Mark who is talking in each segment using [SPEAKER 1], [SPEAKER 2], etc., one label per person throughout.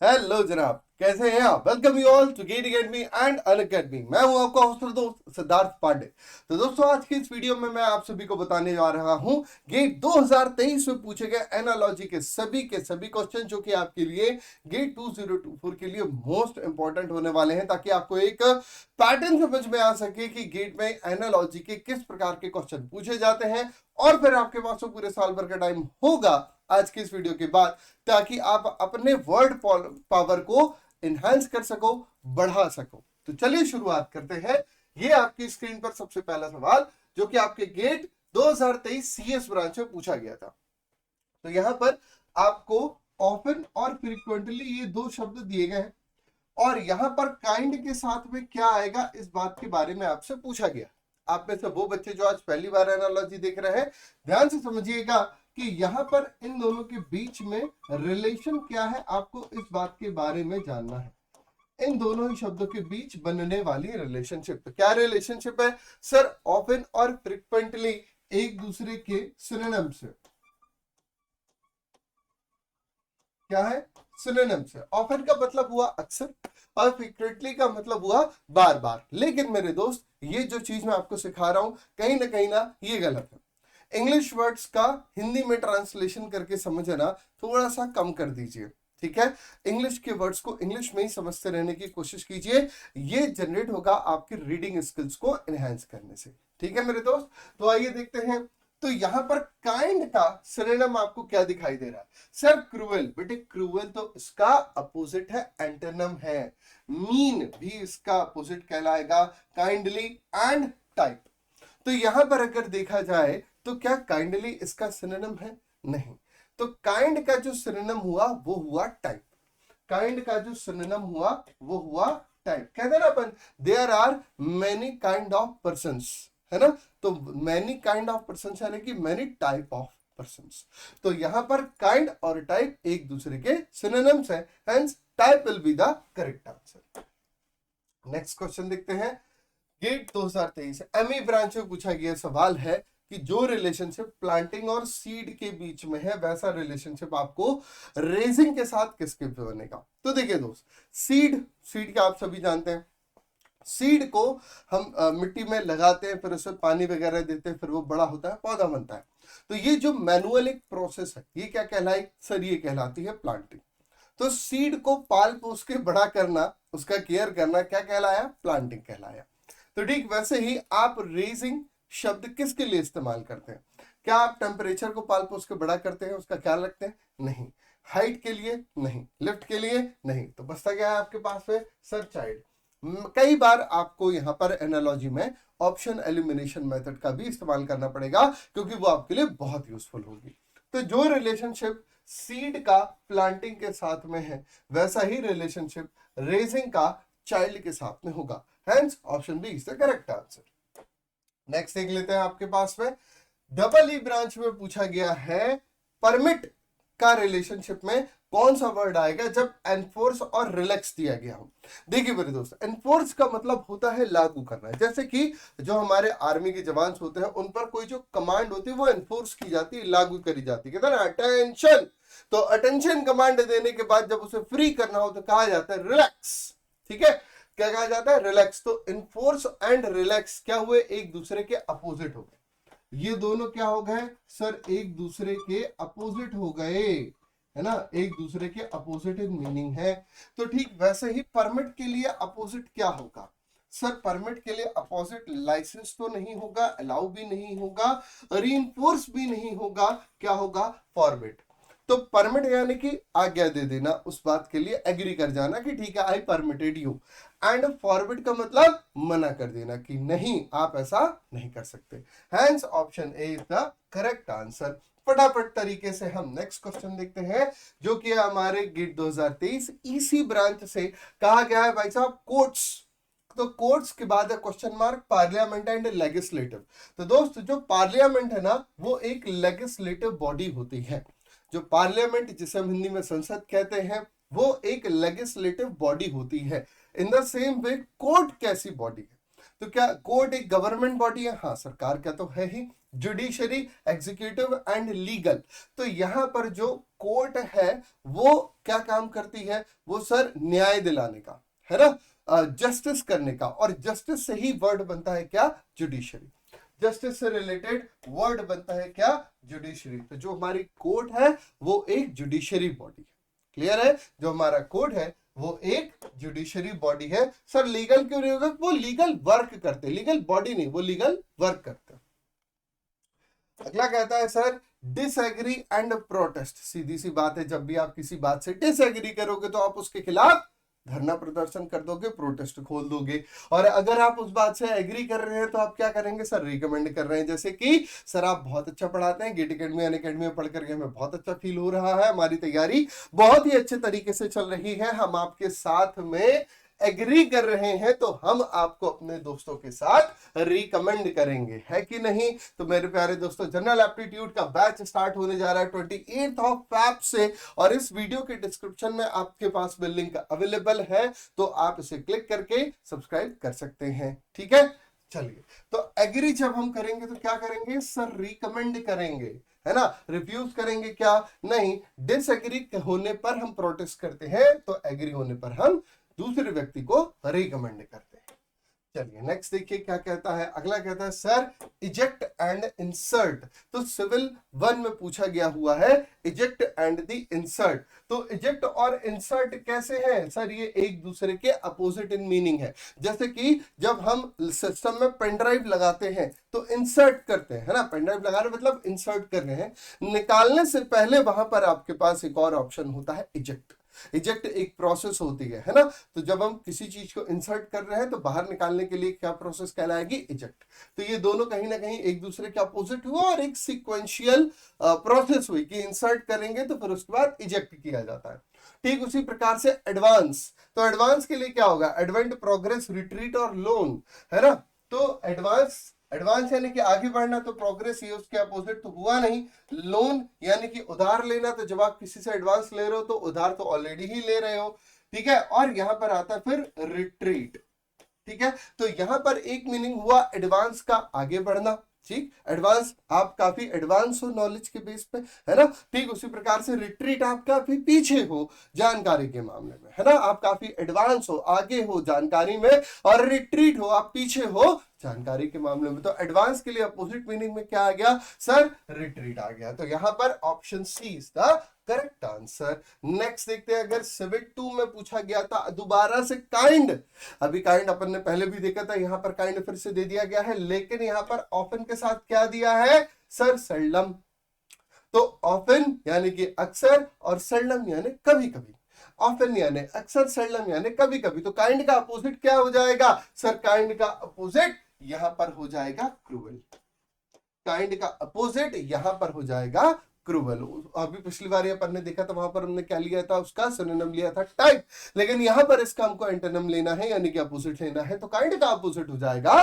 [SPEAKER 1] Hello जनाब, कैसे हैं आप? Welcome you all to GATE academy and Unacademy. मैं हूं आपका हॉस्टल दोस्त सिद्धार्थ पांडे। तो दोस्तों, आज की इस वीडियो में मैं आप सभी को बताने जा रहा हूं गेट 2023 में पूछे गए एनालॉजी के सभी क्वेश्चन जो कि आपके लिए गेट 2024 के लिए मोस्ट इंपॉर्टेंट होने वाले हैं, ताकि आपको एक पैटर्न समझ में आ सके कि गेट में एनालॉजी के किस प्रकार के क्वेश्चन पूछे जाते हैं। और फिर आपके पास तो पूरे साल भर का टाइम होगा आज की इस वीडियो के बाद, ताकि आप अपने वर्ड पावर को एनहांस कर सको, बढ़ा सको। तो चलिए शुरुआत करते हैं। ये आपकी स्क्रीन पर सबसे पहला सवाल जो कि आपके गेट 2023 सीएस ब्रांच में पूछा गया था। तो यहां पर आपको ऑफन और फ्रीक्वेंटली ये दो शब्द दिए गए हैं, और यहां पर काइंड के साथ में क्या आएगा इस बात के बारे में आपसे पूछा गया। आप में से वो बच्चे जो आज पहली बार एनालॉजी देख रहे हैं, ध्यान से समझिएगा कि यहां पर इन दोनों के बीच में रिलेशन क्या है, आपको इस बात के बारे में जानना है। इन दोनों ही शब्दों के बीच बनने वाली रिलेशनशिप, क्या रिलेशनशिप है सर? ऑफन और फ्रीक्वेंटली एक दूसरे के सिनोनिम्स है। क्या है? सिनोनिम्स है। ऑफन का मतलब हुआ अक्सर, और फ्रीक्वेंटली का मतलब हुआ बार बार। लेकिन मेरे दोस्त, ये जो चीज मैं आपको सिखा रहा हूं, कहीं ना ये गलत है। इंग्लिश वर्ड्स का हिंदी में ट्रांसलेशन करके समझना थोड़ा सा कम कर दीजिए, ठीक है? इंग्लिश के वर्ड्स को इंग्लिश में ही समझते रहने की कोशिश कीजिए। ये जनरेट होगा आपकी रीडिंग स्किल्स को एनहांस करने से, ठीक है मेरे दोस्त? तो आइए देखते हैं। तो यहां पर काइंड का सिनोनिम आपको क्या दिखाई दे रहा है सर? क्रूएल। बेटे क्रूएल तो इसका अपोजिट है, एंटोनिम है। मीन भी इसका अपोजिट कहलाएगा, काइंडली एंड टाइप। तो यहां पर अगर देखा जाए तो क्या काइंडली इसका सिनोनिम है? नहीं। तो काइंड का जो सिनोनिम हुआ वो हुआ टाइप। काइंड का जो सिनोनिम हुआ वो हुआ टाइप। कहते ना अपन, there are many kind of persons, है ना? तो मैनी काइंड ऑफ पर्सन यानी कि मैनी टाइप ऑफ पर्सन्स। तो यहां पर काइंड और टाइप एक दूसरे के सिनोनिम्स है, hence type will be the correct answer. Next question देखते हैं। गेट 2023 एमई ब्रांच में पूछा गया सवाल है कि जो रिलेशनशिप प्लांटिंग और सीड के बीच में है, वैसा रिलेशनशिप आपको रेजिंग के साथ किसके पे बनेगा? तो देखिए दोस्त, सीड सीड का आप सभी जानते हैं। सीड को हम मिट्टी में लगाते हैं, फिर उसमें पानी वगैरह देते हैं, फिर वो बड़ा होता है, पौधा बनता है। तो ये जो मैनुअल एक प्रोसेस है, ये क्या कहलाई सर? ये कहलाती है प्लांटिंग। तो सीड को पाल पोस के बड़ा करना, उसका केयर करना, क्या कहलाया? प्लांटिंग कहलाया। तो ठीक वैसे ही आप रेजिंग शब्द किसके लिए इस्तेमाल करते हैं? क्या आप टेम्परेचर को पाल पोस के बड़ा करते हैं, उसका ख्याल रखते हैं? नहीं। हाइट के लिए? नहीं। लिफ्ट के लिए? नहीं। तो बचता क्या है आपके पास में सर? चाइल्ड। कई बार आपको यहां पर एनालॉजी में ऑप्शन एलिमिनेशन मेथड का भी इस्तेमाल करना पड़ेगा, क्योंकि वो आपके लिए बहुत यूजफुल होगी। तो जो रिलेशनशिप सीड का प्लांटिंग के साथ में है, वैसा ही रिलेशनशिप रेजिंग का चाइल्ड के साथ में होगा, hence option B is the correct answer. Next देख लेते हैं आपके पास में। डबल ई ब्रांच में पूछा गया है परमिट का रिलेशनशिप में कौन सा वर्ड आएगा जब एनफोर्स और रिलैक्स दिया गया हो? देखिए मेरे दोस्त, एनफोर्स का मतलब होता है लागू करना। जैसे कि जो हमारे आर्मी के जवान होते हैं, उन पर कोई जो कमांड होती है वो एनफोर्स की जाती है, लागू करी जाती है। कहते हैं ना अटेंशन। तो अटेंशन कमांड देने के बाद जब उसे फ्री करना हो तो कहा जाता है रिलैक्स, ठीक है? क्या कहा जाता है? रिलैक्स। तो इनफोर्स एंड रिलैक्स क्या हुए? एक दूसरे के अपोजिट हो गए। ये दोनों क्या हो गए सर? एक दूसरे के अपोजिट हो गए, है ना? एक दूसरे के अपोजिट इन मीनिंग है। तो ठीक वैसे ही परमिट के लिए अपोजिट क्या होगा सर? परमिट के लिए अपोजिट लाइसेंस तो नहीं होगा, अलाउ भी नहीं होगा, रीइंफोर्स भी नहीं होगा, क्या होगा? फॉरबिड। तो परमिट यानी कि आज्ञा दे देना, उस बात के लिए एग्री कर जाना कि ठीक है, आई परमिटेड यू। एंड फॉरबिड का मतलब मना कर देना कि नहीं, आप ऐसा नहीं कर सकते। Hence option A is the correct answer. फटाफट तरीके से हम नेक्स्ट क्वेश्चन देखते हैं, जो कि हमारे गेट 2023 ईसी ब्रांच से कहा गया है भाई साहब कोर्ट्स। तो कोर्ट्स के बाद है question mark, parliament and legislative. तो दोस्त, जो पार्लियामेंट है ना, वो एक लेजिस्लेटिव बॉडी होती है। जो पार्लियामेंट, जिसे हम हिंदी में संसद कहते हैं, वो एक लेजिस्लेटिव बॉडी होती है। In the same way court कैसी बॉडी है? तो क्या कोर्ट एक गवर्नमेंट बॉडी है? हाँ, सरकार का तो है ही, जुडिशरी, एग्जीक्यूटिव एंड लीगल। तो यहां पर जो कोर्ट है वो क्या काम करती है, वो सर न्याय दिलाने का, है ना, जस्टिस करने का, और जस्टिस से ही वर्ड बनता है क्या, जुडिशरी। जस्टिस से रिलेटेड वर्ड बनता है क्या, जुडिशरी। तो जो हमारी कोर्ट है वो एक जुडिशरी बॉडी है। क्लियर है, जो हमारा कोर्ट है वो एक जुडिशरी बॉडी है। सर लीगल क्यों नहीं होगा, वो लीगल वर्क करते, लीगल बॉडी नहीं, वो लीगल वर्क करते। अगला कहता है सर डिसएग्री एंड प्रोटेस्ट। सीधी सी बात है, जब भी आप किसी बात से डिसएग्री करोगे तो आप उसके खिलाफ धरना प्रदर्शन कर दोगे, प्रोटेस्ट खोल दोगे। और अगर आप उस बात से एग्री कर रहे हैं तो आप क्या करेंगे सर, रिकमेंड कर रहे हैं। जैसे कि सर आप बहुत अच्छा पढ़ाते हैं, गेट अकेडमी अनअकैडमी में पढ़ करके हमें बहुत अच्छा फील हो रहा है, हमारी तैयारी बहुत ही अच्छे तरीके से चल रही है, हम आपके साथ में एग्री कर रहे हैं, तो हम आपको अपने दोस्तों के साथ रिकमेंड करेंगे, है कि नहीं। तो मेरे प्यारे दोस्तों, जनरल एप्टीट्यूड का बैच स्टार्ट होने जा रहा है 28 फेब से, और इस वीडियो के डिस्क्रिप्शन में आपके पास में लिंक अवेलेबल है, तो आप इसे क्लिक करके सब्सक्राइब कर सकते हैं, ठीक है। चलिए, तो एग्री जब हम करेंगे तो क्या करेंगे सर, रिकमेंड करेंगे, है ना, रिफ्यूज करेंगे क्या, नहीं। डिसएग्री होने पर हम प्रोटेस्ट करते हैं, तो एग्री होने पर हम दूसरे व्यक्ति को रिकमेंड करते हैं। चलिए नेक्स्ट देखिए क्या कहता है। अगला कहता है सर इजेक्ट एंड इंसर्ट। तो सिविल 1 में पूछा गया हुआ है इजेक्ट एंड द इंसर्ट। तो इजेक्ट और इंसर्ट कैसे हैं सर, ये एक दूसरे के अपोजिट इन मीनिंग है। जैसे कि जब हम सिस्टम में पेन ड्राइव लगाते हैं तो इंसर्ट करते हैं, है ना, पेन ड्राइव लगा रहे मतलब इंसर्ट कर रहे हैं, निकालने से पहले वहां पर आपके पास एक और ऑप्शन होता है इजेक्ट। इजेक्ट एक प्रोसेस होती है ना। तो जब हम किसी चीज को इंसर्ट कर रहे हैं तो बाहर निकालने के लिए क्या प्रोसेस कहलाएगी, इजेक्ट। तो ये दोनों कहीं ना कहीं एक दूसरे के अपोजिट हुआ और एक सीक्वेंशियल प्रोसेस हुई कि इंसर्ट करेंगे तो फिर उसके बाद इजेक्ट किया जाता है। ठीक उसी प्रकार से एडवांस, तो एडवांस के लिए क्या होगा, एडवेंट, प्रोग्रेस, रिट्रीट और लोन, है ना। तो एडवांस, एडवांस यानी कि आगे बढ़ना, तो प्रोग्रेस ये उसके अपोजिट तो हुआ नहीं। लोन यानी कि उधार लेना, तो जब आप किसी से एडवांस ले रहे हो तो उधार तो ऑलरेडी ही ले रहे हो, ठीक है। और यहां पर आता है फिर रिट्रीट, ठीक है। तो यहां पर एक मीनिंग हुआ एडवांस का आगे बढ़ना, ठीक, एडवांस आप काफी एडवांस हो नॉलेज के बेस पे, है ना। ठीक उसी प्रकार से रिट्रीट आप काफी पीछे हो जानकारी के मामले में, है ना, आप काफी एडवांस हो, आगे हो जानकारी में, और रिट्रीट हो आप पीछे हो जानकारी के मामले में। तो एडवांस के लिए अपोजिट मीनिंग में क्या आ गया सर, रिट्रीट आ गया। तो यहां पर option C is the correct answer. Next देखते हैं, अगर सिविक 2 में पूछा गया था दोबारा से काइंड, अभी काइंड अपन ने पहले भी देखा था, यहां पर काइंड फिर से दे दिया गया है, लेकिन यहां पर ऑफन के साथ क्या दिया है सर, सेल्डम। तो ऑफन यानी कि अक्सर और सेल्डम यानी कभी कभी। ऑफन यानी अक्सर, सेल्डम यानी कभी कभी। तो काइंड का अपोजिट क्या हो जाएगा सर, काइंड का अपोजिट यहां पर हो जाएगा क्रूअल। काइंड का अपोजिट यहां पर हो जाएगा क्रूअल। अभी पिछली बार अपन ने देखा था, वहां पर हमने क्या लिया था, उसका सिनोनिम लिया था टाइप, लेकिन यहां पर इसका हमको एंटोनिम लेना है यानी कि अपोजिट लेना है, तो काइंड का अपोजिट हो जाएगा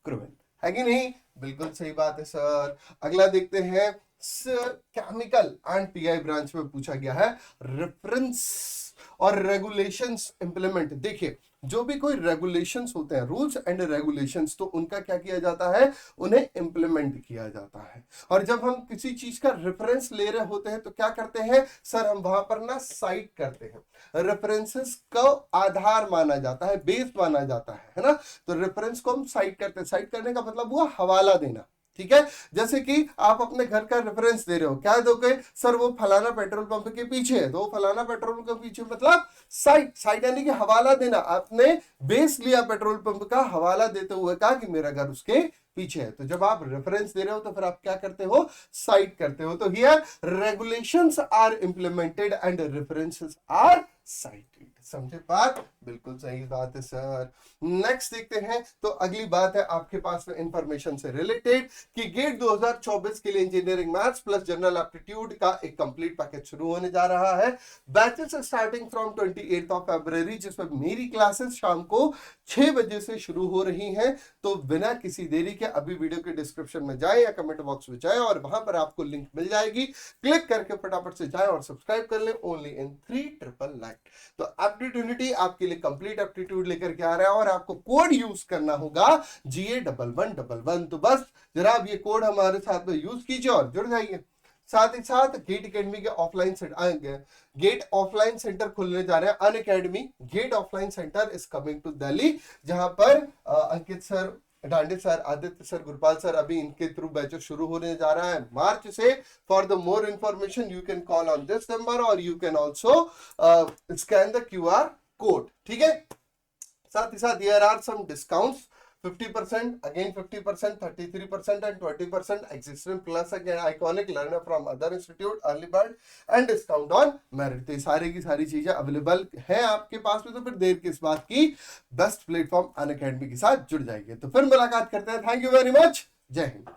[SPEAKER 1] क्रूअल, है कि नहीं। बिल्कुल सही बात है सर। अगला देखते हैं, केमिकल एंड पीआई ब्रांच में पूछा गया है रेफरेंस और रेगुलेशंस इंप्लीमेंट। देखिए जो भी कोई रेगुलेशंस होते हैं, रूल्स एंड रेगुलेशंस, तो उनका क्या किया जाता है, उन्हें इंप्लीमेंट किया जाता है। और जब हम किसी चीज का रेफरेंस ले रहे होते हैं तो क्या करते हैं सर, हम वहां पर ना साइट करते हैं। रेफरेंसेस को आधार माना जाता है, बेस माना जाता है ना। तो रेफरेंस को हम साइट करते हैं, साइट करने का मतलब हुआ हवाला देना, ठीक है। जैसे कि आप अपने घर का रेफरेंस दे रहे हो, क्या दोगे सर, वो फलाना पेट्रोल पंप के पीछे है, तो वो फलाना पेट्रोल पंप के पीछे मतलब साइट, साइट यानी कि हवाला देना। आपने बेस लिया पेट्रोल पंप का, हवाला देते हुए कहा कि मेरा घर उसके पीछे है। तो जब आप रेफरेंस दे रहे हो तो फिर आप क्या करते हो, साइट करते हो। तो here regulations are implemented and references are cited. समझे बात, बिल्कुल सही बात है सर। नेक्स्ट देखते हैं, तो अगली बात है आपके पास में इंफॉर्मेशन से रिलेटेड कि गेट 2024 के लिए engineering maths plus general aptitude का एक कंप्लीट पैकेज शुरू होने जा रहा है। बैचेस स्टार्टिंग फ्रॉम 28 फरवरी, जिसमें मेरी क्लासेस शाम को 6 बजे से शुरू हो रही हैं। तो बिना किसी देरी के अभी वीडियो के डिस्क्रिप्शन में जाए या कमेंट बॉक्स में जाए और वहां पर आपको लिंक मिल जाएगी, क्लिक करके फटाफट से जाए और सब्सक्राइब कर ले। Only in 3 lakh correct. तो एप्टीट्यूडिटी आपके लिए कंप्लीट एप्टीट्यूड लेकर के आ रहा है और आपको कोड यूज करना होगा GA1111। तो बस जरा आप ये कोड हमारे साथ में यूज कीजिए और जुड़ जाइए। साथ ही साथ गेट एकेडमी के ऑफलाइन सेंटर खुलने जा रहे हैं। Unacademy GATE offline centre is coming to Delhi, जहां पर Ankit sir, Dande sir, Aditya sir, Gurpal sir, अभी इनके थ्रू बैचेस शुरू होने जा रहा है मार्च से। For the more information you can call on this number और you can also scan the QR code, ठीक है। साथ ही साथ there are some discounts, 50%, again 50%, 33% and 20% existing plus again iconic learner from other institute, early bird and discount on merit। तो सारी की सारी चीजें अवेलेबल है आपके पास में, तो फिर देर किस बात की, बेस्ट प्लेटफॉर्म अनअकैडमी के साथ जुड़ जाइए। तो फिर मुलाकात करते हैं। थैंक यू वेरी मच, जय हिंद।